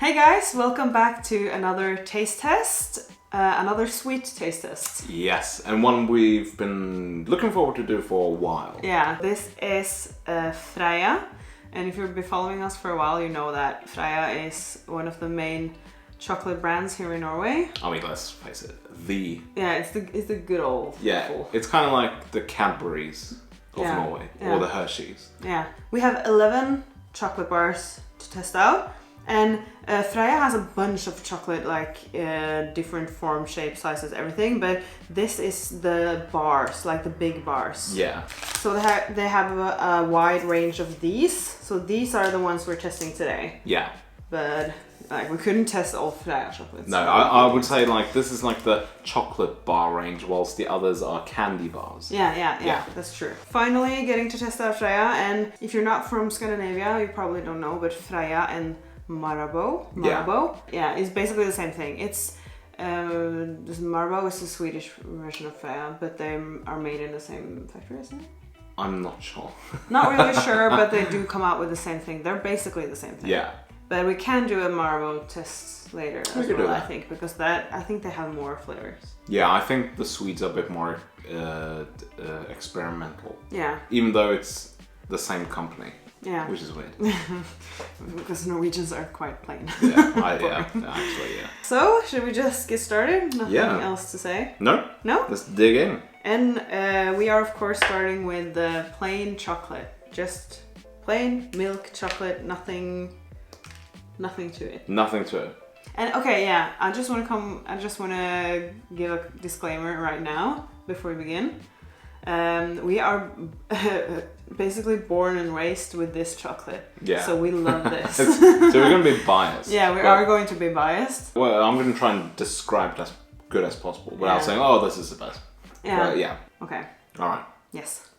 Hey guys, welcome back to another taste test, another sweet taste test. Yes, and one we've been looking forward to do for a while. Yeah, this is Freia, and if you've been following us for a while, you know that Freia is one of the main chocolate brands here in Norway. I mean, let's face it, it's the good old people. It's kind of like the Cadbury's of Norway, or the Hershey's. Yeah, we have 11 chocolate bars to test out. And Freia has a bunch of chocolate, like different form, shape, sizes, everything. But this is the bars, like the big bars. Yeah. So they have a wide range of these. So these are the ones we're testing today. Yeah. But like we couldn't test all Freia chocolates. No, I would say like this is like the chocolate bar range, whilst the others are candy bars. Yeah, that's true. Finally getting to test out Freia, and if you're not from Scandinavia, you probably don't know, but Freia and Marabou, it's basically the same thing. It's Marabou is the Swedish version of Freia, but they are made in the same factory, isn't it? I'm not sure. Not really sure, but they do come out with the same thing. They're basically the same thing. Yeah. But we can do a Marabou test later as well, I think, because I think they have more flavors. Yeah, I think the Swedes are a bit more experimental. Yeah. Even though it's the same company. Yeah. Which is weird. Because Norwegians are quite plain. Actually. So, should we just get started? Nothing else to say? No? Let's dig in. And we are, of course, starting with the plain chocolate. Just plain milk chocolate, nothing to it. Nothing to it. And okay, yeah, I just want to give a disclaimer right now before we begin. We are basically born and raised with this chocolate. Yeah. So we love this. So we're going to be biased. Yeah, we are going to be biased. Well, I'm going to try and describe it as good as possible without saying, oh, this is the best. Yeah. Yeah. Okay. All right. Yes.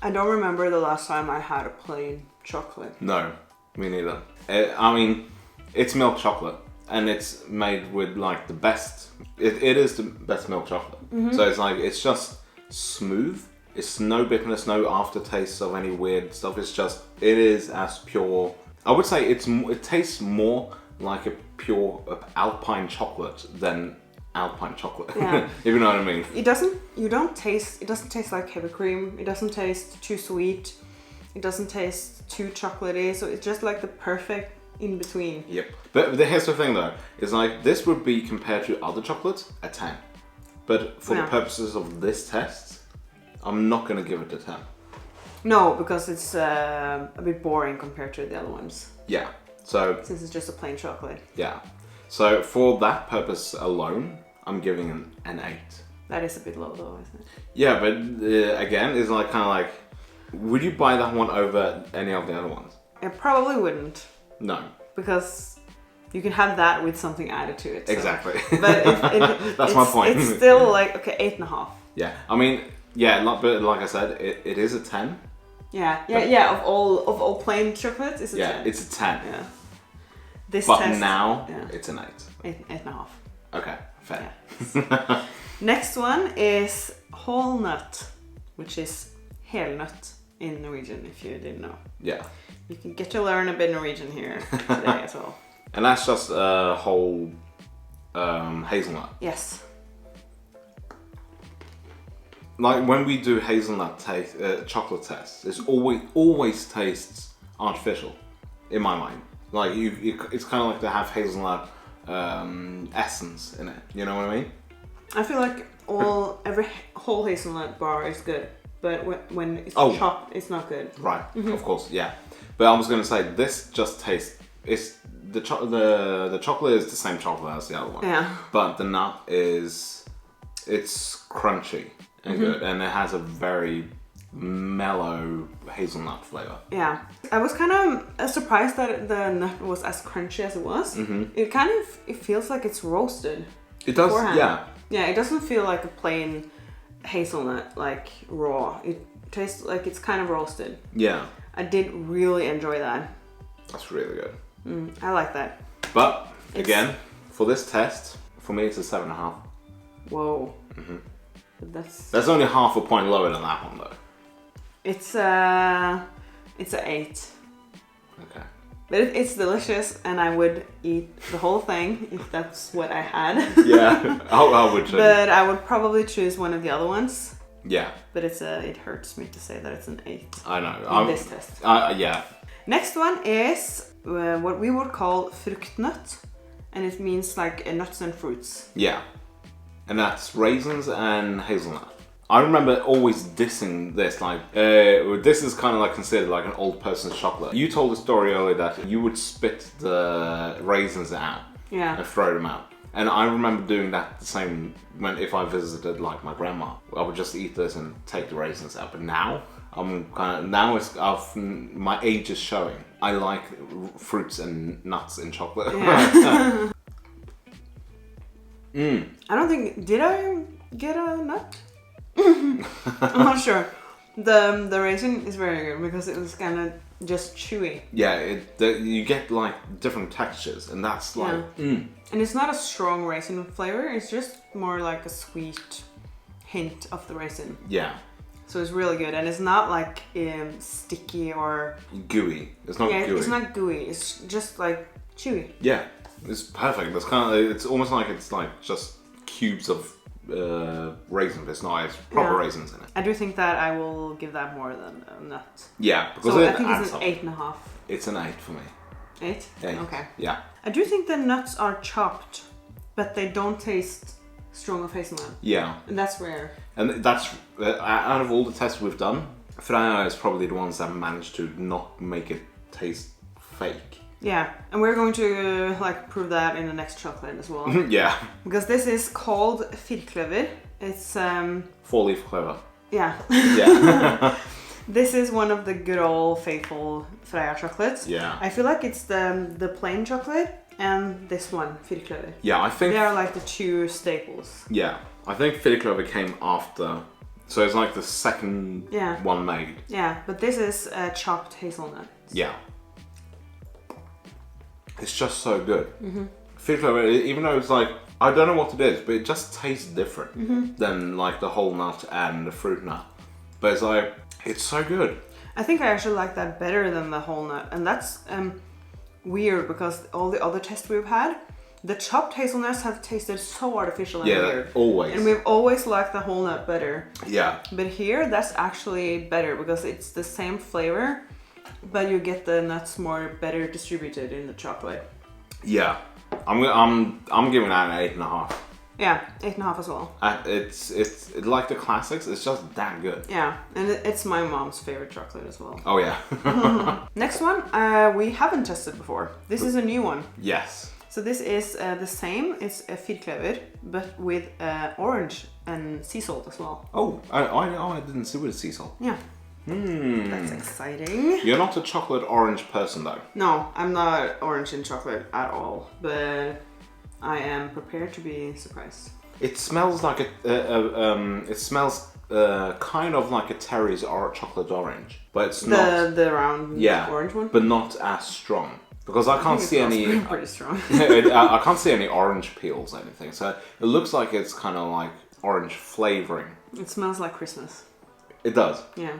I don't remember the last time I had a plain chocolate. No, me neither. I mean, it's milk chocolate. And it's made with like the best. It is the best milk chocolate. Mm-hmm. So it's like it's just smooth. It's no bitterness, no aftertaste of any weird stuff. It is as pure. I would say it tastes more like a pure Alpine chocolate than Alpine chocolate. Yeah. If you know what I mean. It doesn't taste like heavy cream. It doesn't taste too sweet. It doesn't taste too chocolatey. So it's just like the perfect in between. Yep. But here's the thing though, is like this would be compared to other chocolates a 10. But for the purposes of this test, I'm not going to give it a 10. No, because it's a bit boring compared to the other ones. Yeah. So since it's just a plain chocolate. Yeah. So for that purpose alone, I'm giving an 8. That is a bit low though, isn't it? Yeah, but again, it's like kind of like, would you buy that one over any of the other ones? I probably wouldn't. No. Because you can have that with something added to it. So. Exactly. But that's my point. It's still like, okay, 8.5. Yeah. I mean, but like I said, it is a 10. Yeah. Of all plain chocolates, it's a 10. Yeah, it's a 10. Yeah. But now, it's an 8. 8.5. Okay, fair. Yeah. Next one is whole nut, which is helnut in Norwegian, if you didn't know. Yeah. You can get to learn a bit Norwegian here today as well. And that's just a whole hazelnut. Yes. Like when we do hazelnut chocolate tests, it's always tastes artificial, in my mind. Like it's kind of like they have hazelnut essence in it. You know what I mean? I feel like every whole hazelnut bar is good, but when it's chopped, it's not good. Right. Mm-hmm. Of course. Yeah. But I was going to say, this just tastes. The chocolate is the same chocolate as the other one. Yeah. But the nut it's crunchy and good, and it has a very mellow hazelnut flavor. Yeah. I was kind of surprised that the nut was as crunchy as it was. Mm-hmm. It feels like it's roasted. It does. Beforehand. Yeah. Yeah. It doesn't feel like a plain hazelnut, like raw. It tastes like it's kind of roasted. Yeah. I did really enjoy that. That's really good. I like that. But again, for this test, for me it's a 7.5. Whoa. Mm-hmm. That's only half a point lower than that one though. It's a 8. Okay. But it's delicious, and I would eat the whole thing if that's what I had. Yeah, I would too. But I would probably choose one of the other ones. Yeah. But it hurts me to say that it's an 8. I know. In this test. Yeah. Next one is what we would call fruktnøtt, and it means like nuts and fruits. Yeah. And that's raisins and hazelnut. I remember always dissing this, like, this is kind of like considered like an old person's chocolate. You told the story earlier that you would spit the raisins out and throw them out. And I remember doing that the same if I visited like my grandma. I would just eat this and take the raisins out. But now, my age is showing. I like fruits and nuts in chocolate. Yeah. I don't think, did I get a nut? I'm not sure. The raisin is very good because it was kind of just chewy. Yeah, you get like different textures, and that's like. Yeah. And it's not a strong raisin flavor. It's just more like a sweet hint of the raisin. Yeah. So it's really good, and it's not like sticky or gooey. It's not gooey. It's not gooey. It's just like chewy. Yeah, it's perfect. It's almost like it's like just cubes of raisins. It's not. It's proper raisins in it. I do think that I will give that more than a nut. Yeah, because so I think it's an 8.5. It's an 8 for me. 8? 8. Okay. Yeah. I do think the nuts are chopped, but they don't taste strong of hazelnut. Yeah. And that's rare. And that's out of all the tests we've done, Freia is probably the ones that managed to not make it taste fake. Yeah, and we're going to prove that in the next chocolate as well. Yeah. Because this is called firkløver. It's 4-leaf clover. Yeah. Yeah. This is one of the good old faithful Freia chocolates. Yeah. I feel like it's the plain chocolate and this one, firkløver. Yeah, I think they are like the two staples. Yeah, I think firkløver came after, so it's like the second one made. Yeah, but this is chopped hazelnut. Yeah. It's just so good. Firkløver, even though it's like, I don't know what it is, but it just tastes different than like the whole nut and the fruit nut. But it's like, it's so good. I think I actually like that better than the whole nut, and that's weird because all the other tests we've had, the chopped hazelnuts have tasted so artificial and weird. Always. And we've always liked the whole nut better. Yeah. But here, that's actually better because it's the same flavor, but you get the nuts better distributed in the chocolate. Yeah. I'm giving that an 8.5. Yeah, 8.5 as well. It's like the classics. It's just that good. Yeah, and it's my mom's favorite chocolate as well. Oh yeah. Next one, we haven't tested before. This is a new one. Yes. So this is the same. It's a firkløver, but with orange and sea salt as well. Oh, I didn't see with sea salt. Yeah. That's exciting. You're not a chocolate orange person though. No, I'm not orange in chocolate at all, but I am prepared to be surprised. It smells like it smells kind of like a Terry's chocolate orange, but it's not the round orange one. But not as strong because I can't see any. Pretty strong. I can't see any orange peels or anything, so it looks like it's kind of like orange flavoring. It smells like Christmas. It does. Yeah.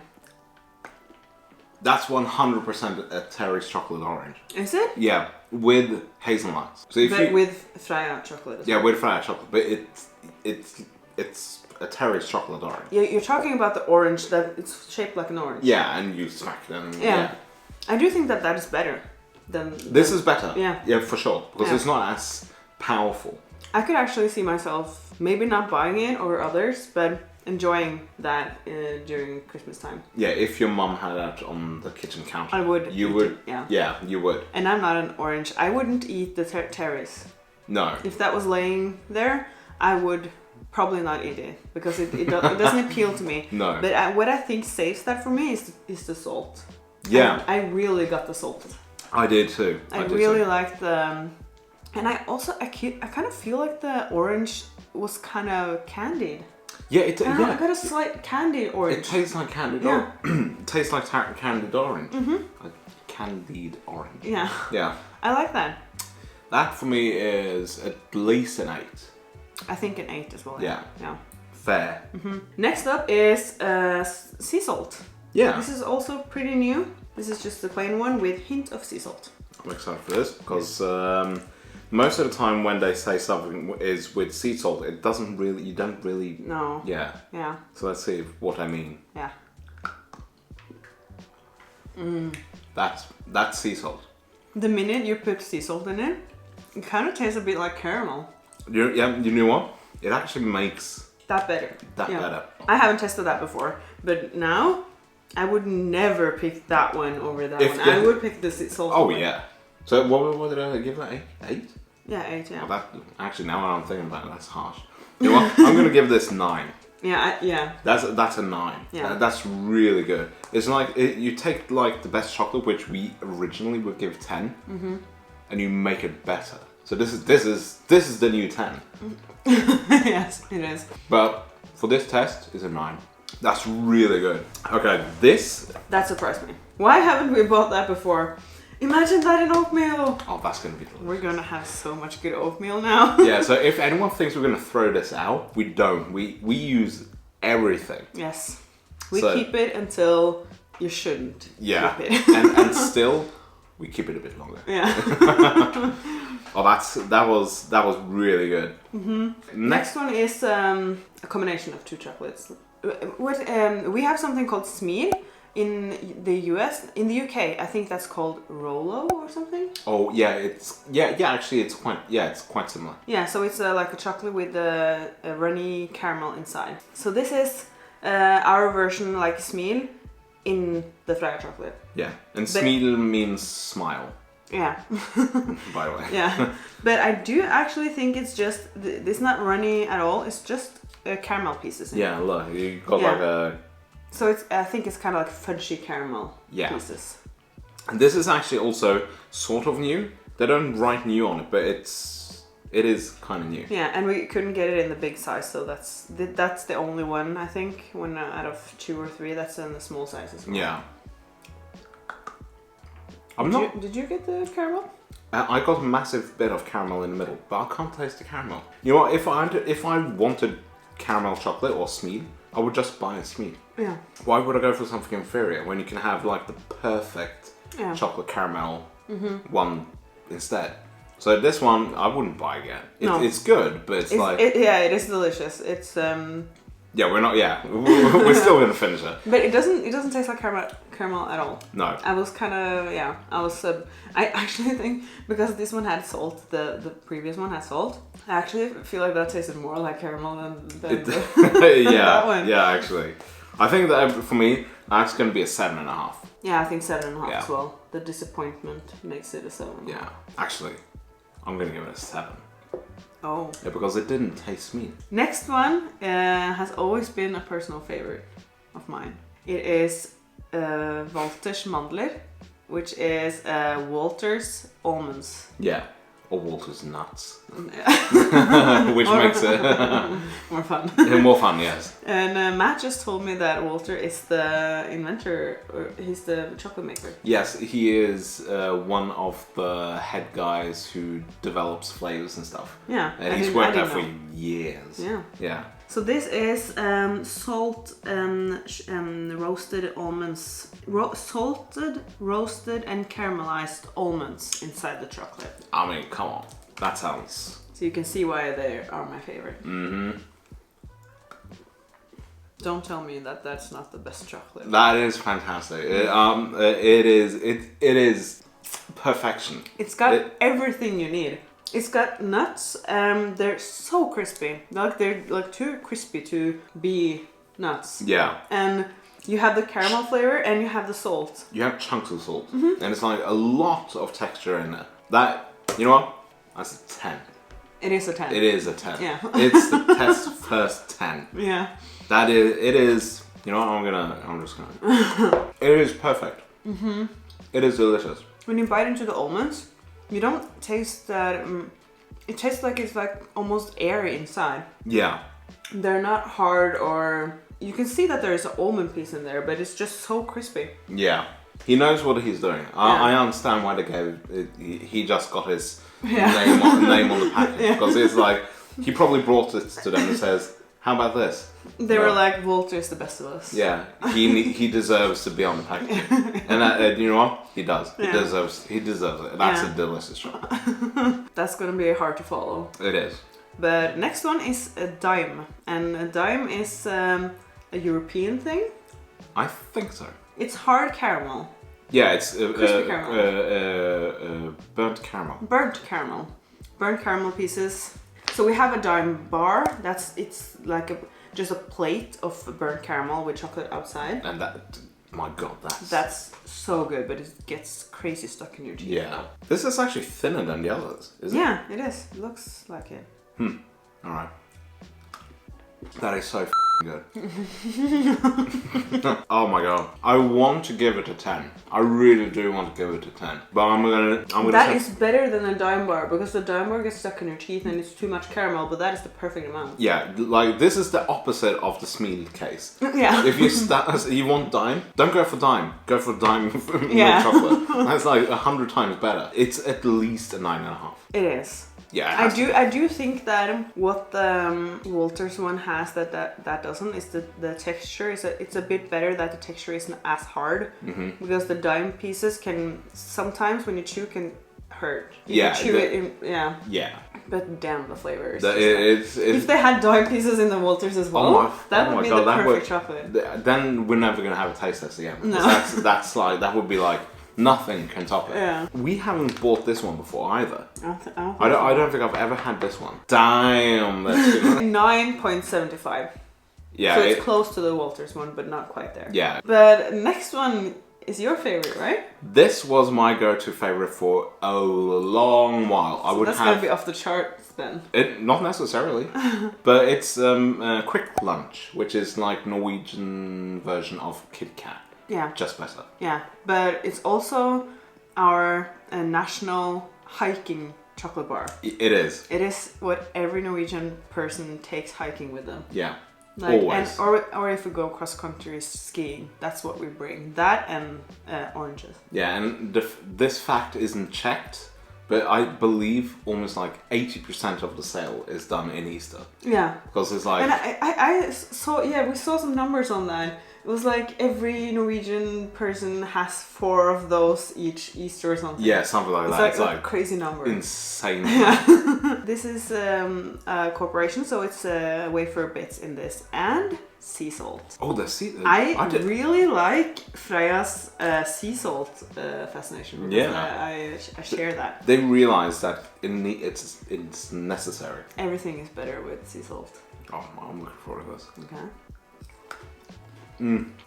That's 100% a Terry's chocolate orange. Is it? Yeah, with hazelnuts. So with Freia chocolate as well. Yeah, with Freia chocolate, but it's a Terry's chocolate orange. Yeah, you're talking about the orange that it's shaped like an orange. Yeah, and you smack them. Yeah. I do think that is better than... This is better. Yeah. Yeah, for sure. Because it's not as powerful. I could actually see myself maybe not buying it over others, but enjoying that during Christmas time. Yeah, if your mum had that on the kitchen counter. I would. You would? Yeah. Yeah, you would. And I'm not an orange. I wouldn't eat the Terry's. No. If that was laying there, I would probably not eat it because it doesn't appeal to me. No. But what I think saves that for me is the salt. Yeah. I really got the salt. I did too. I really liked the... And I kind of feel like the orange was kind of candied. Yeah, I got a slight candied orange. It tastes like candied orange. It tastes like candied orange. Like candied orange. Yeah. Yeah. I like that. That for me is at least an 8. I think an 8 as well. Yeah. Yeah. Fair. Next up is sea salt. Yeah. This is also pretty new. This is just the plain one with hint of sea salt. I'm excited for this because most of the time when they say something is with sea salt, it doesn't really. You don't really. No. Yeah. Yeah. So let's see what I mean. Yeah. That's sea salt. The minute you put sea salt in it, it kind of tastes a bit like caramel. You know what? It actually makes that better. Better. I haven't tested that before, but now I would never pick that one over that one. I would pick the sea salt. Oh one. yeah. So what did I give that? 8? Yeah, 8. Yeah. Oh, that actually now I'm thinking about it, that's harsh. You know what? I'm gonna give this 9. Yeah. That's a 9. Yeah. That's really good. It's like you take like the best chocolate, which we originally would give 10, and you make it better. So this is the new 10. Yes, it is. But for this test, it's a 9. That's really good. Okay, that surprised me. Why haven't we bought that before? Imagine that in oatmeal. Oh, that's gonna be delicious. We're gonna have so much good oatmeal now. Yeah. So if anyone thinks we're gonna throw this out, we don't. We use everything. Yes. We keep it until you shouldn't. Yeah. Keep it. and still, we keep it a bit longer. Yeah. Oh, that was really good. Next one is a combination of 2 chocolates. We have something called Smeed in the US. In the UK, I think that's called Rolo or something. Oh yeah, actually it's quite similar. Yeah, so it's like a chocolate with a runny caramel inside. So this is our version like Smeed in the Freia chocolate. Yeah, and Smeed means smile. Yeah. By the way. Yeah, but I do actually think it's just it's not runny at all. It's just caramel pieces. Yeah, look, you got like a. So I think it's kind of like fudgy caramel pieces. And this is actually also sort of new. They don't write new on it, but it is kind of new. Yeah, and we couldn't get it in the big size, so that's the only one I think. When out of 2 or 3, that's in the small size as well. Yeah. Did you get the caramel? I got a massive bit of caramel in the middle, but I can't taste the caramel. You know what? If I wanted caramel chocolate or Smeed, I would just buy a Smeed. Yeah. Why would I go for something inferior when you can have like the perfect chocolate caramel one instead? So this one I wouldn't buy again. It's good, but it is delicious. It's yeah, we're not. Yeah, we're still gonna finish it. But it doesn't taste like caramel at all. No. I was kind of I actually think because this one had salt, the previous one had salt. I actually feel like that tasted more like caramel than that one. Yeah, actually, I think that for me that's gonna be a 7.5. Yeah, I think 7.5 as well. The disappointment makes it a 7.5. Yeah, actually, I'm gonna give it a 7. Oh. Yeah, because it didn't taste meat. Next one has always been a personal favorite of mine. It is Walter's Mandler, which is Walter's almonds. Yeah, or Walter's nuts. Which makes it more fun. More fun, yes. And Matt just told me that Walter is the inventor, or he's the chocolate maker. Yes, he is one of the head guys who develops flavors and stuff. Yeah. And he's worked there for years. Yeah. Yeah. So this is salt and roasted almonds, salted, roasted and caramelized almonds inside the chocolate. I mean, come on, that sounds. So you can see why they are my favorite. Mm-hmm. Don't tell me that that's not the best chocolate. That is fantastic. It is perfection. It's got everything you need. It's got nuts. They're so crispy. They're like too crispy to be nuts. Yeah. And you have the caramel flavor and you have the salt. You have chunks of salt, and it's like a lot of texture in there. That, you know what? That's a 10. It is a 10. It is a 10. Yeah. It's the test first 10. Yeah. That is. It is. You know what? I'm just gonna. It is perfect. Mm-hmm. It is delicious. When you bite into the almonds, you don't taste that. It tastes like it's like almost airy inside. Yeah. They're not hard, or you can see that there's an almond piece in there, but it's just so crispy. Yeah. He knows what he's doing. I understand why they gave it. He just got his name on the package because it's like he probably brought it to them and says, How about this? They were like, Walter is the best of us. Yeah, he deserves to be on the packaging, and you know what? He does. He deserves it. That's a delicious chocolate. That's gonna be hard to follow. It is. But next one is a dime, and a dime is a European thing. I think so. It's hard caramel. Yeah, it's crispy caramel. Burnt caramel. Burnt caramel pieces. So we have a dime bar. It's like just a plate of burnt caramel with chocolate outside. And my God, that's so good, but it gets crazy stuck in your teeth. Yeah. This is actually thinner than the others, isn't it? Yeah, it is. It looks like it. All right. That is so good. Oh my God. I want to give it a 10. I really do want to give it a 10. But I'm gonna That is better than a dime bar, because the dime bar gets stuck in your teeth and it's too much caramel, but that is the perfect amount. Yeah, like this is the opposite of the Smil case. Yeah. If you want dime, don't go for dime. Go for dime milk Yeah. chocolate. That's like 100 times better. It's at least a 9.5. It is. Yeah, I do think that what the Walters one has that doesn't is the texture. It's a bit better that the texture isn't as hard, because the dime pieces can sometimes when you chew can hurt. You can chew it in, yeah. But damn, the flavors. If they had dime pieces in the Walters as well, that would be the perfect chocolate. Then we're never gonna have a taste test again. No. That's like that would be like. Nothing can top it. Yeah. We haven't bought this one before either. I don't think I've ever had this one. Damn, that's good. 9.75. Yeah. So it's close to the Walters one, but not quite there. Yeah. But next one is your favorite, right? This was my go-to favorite for a long while. So that's gonna be off the charts then. Not necessarily, but it's Quick Lunch, which is like Norwegian version of Kit Kat. Yeah. Just better. Yeah, but it's also our national hiking chocolate bar. It is. It is what every Norwegian person takes hiking with them. Yeah. Like, always. Or if we go cross country skiing, that's what we bring. That and oranges. Yeah, and this fact isn't checked, but I believe almost like 80% of the sale is done in Easter. Yeah. Because it's like... And I saw, we saw some numbers on that. It was like every Norwegian person has 4 of those each Easter or something. Yeah, something like that. It's like a crazy number. Insane. Yeah. This is a corporation, so it's wafer bits in this and sea salt. Oh, the sea. I really like Freia's sea salt fascination. Yeah, I share that. They realize that it's necessary. Everything is better with sea salt. Oh, I'm looking forward to this. Okay.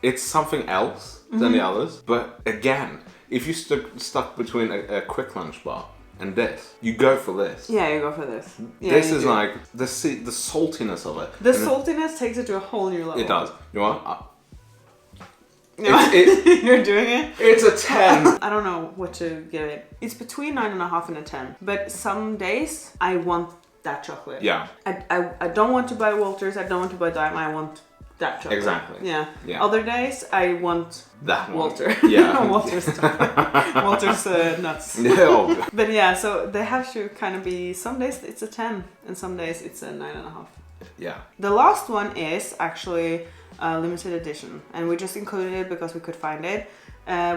It's something else than the others, but again, if you stuck between a quick lunch bar and this, you go for this. Yeah, you go for this. Yeah, this is like the saltiness of it. The saltiness takes it to a whole new level. It does. You know what? You're doing it? It's a 10. I don't know what to give it. It's between 9.5 and a 10. But some days I want that chocolate. Yeah. I don't want to buy Walters. I don't want to buy Dime. I want that chocolate. Exactly. Yeah. Yeah. Other days I want that Walter. Yeah. Walter's chocolate. Walter's nuts. Yeah. But yeah, so they have to kind of be. Some days it's a 10, and some days it's a 9.5. Yeah. The last one is actually a limited edition, and we just included it because we could find it.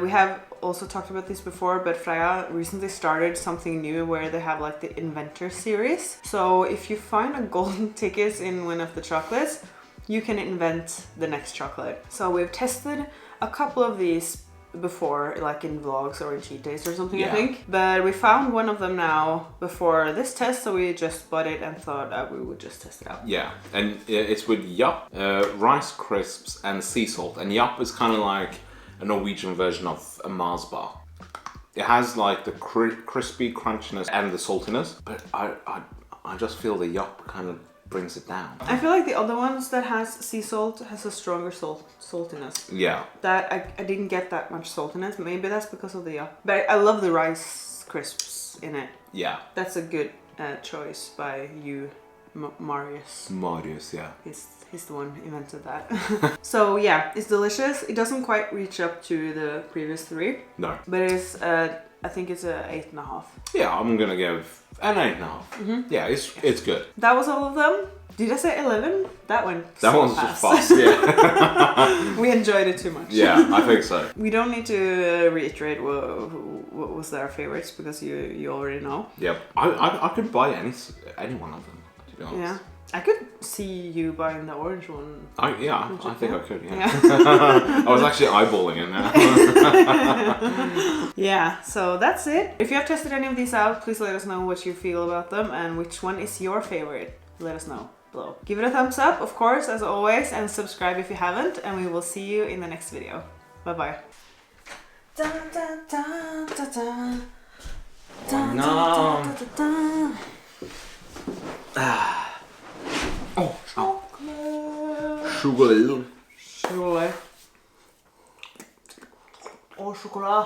We have also talked about this before, but Freia recently started something new where they have like the Inventor series. So if you find a golden ticket in one of the chocolates, you can invent the next chocolate. So we've tested a couple of these before, like in vlogs or in cheat days or something, I think. But we found one of them now before this test, so we just bought it and thought that we would just test it out. Yeah, and it's with Yup, Rice Crisps and sea salt. And Yup is kind of like a Norwegian version of a Mars bar. It has like the crispy crunchiness and the saltiness, but I just feel the Yup kind of brings it down. I feel like the other ones that has sea salt has a stronger saltiness. Yeah. That I didn't get that much saltiness. Maybe that's because of the Yup. But I love the Rice Crisps in it. Yeah. That's a good choice by you, Marius. Marius, yeah. He's the one who invented that. So yeah, it's delicious. It doesn't quite reach up to the previous 3. No. But it's I think it's a 8.5. Yeah, I'm gonna give an 8.5. Yeah, it's good. That was all of them. Did I say 11? That went That so one's fast. just fast, yeah. We enjoyed it too much. Yeah, I think so. We don't need to reiterate what was our favorites because you already know. Yep. I could buy any one of them, to be honest. Yeah. I could see you buying the orange one. I think I could, yeah. I was actually eyeballing it now. Yeah, so that's it. If you have tested any of these out, please let us know what you feel about them and which one is your favorite. Let us know below. Give it a thumbs up, of course, as always, and subscribe if you haven't, and we will see you in the next video. Bye-bye. Oh, chocolate. Chocolate. Och choklad.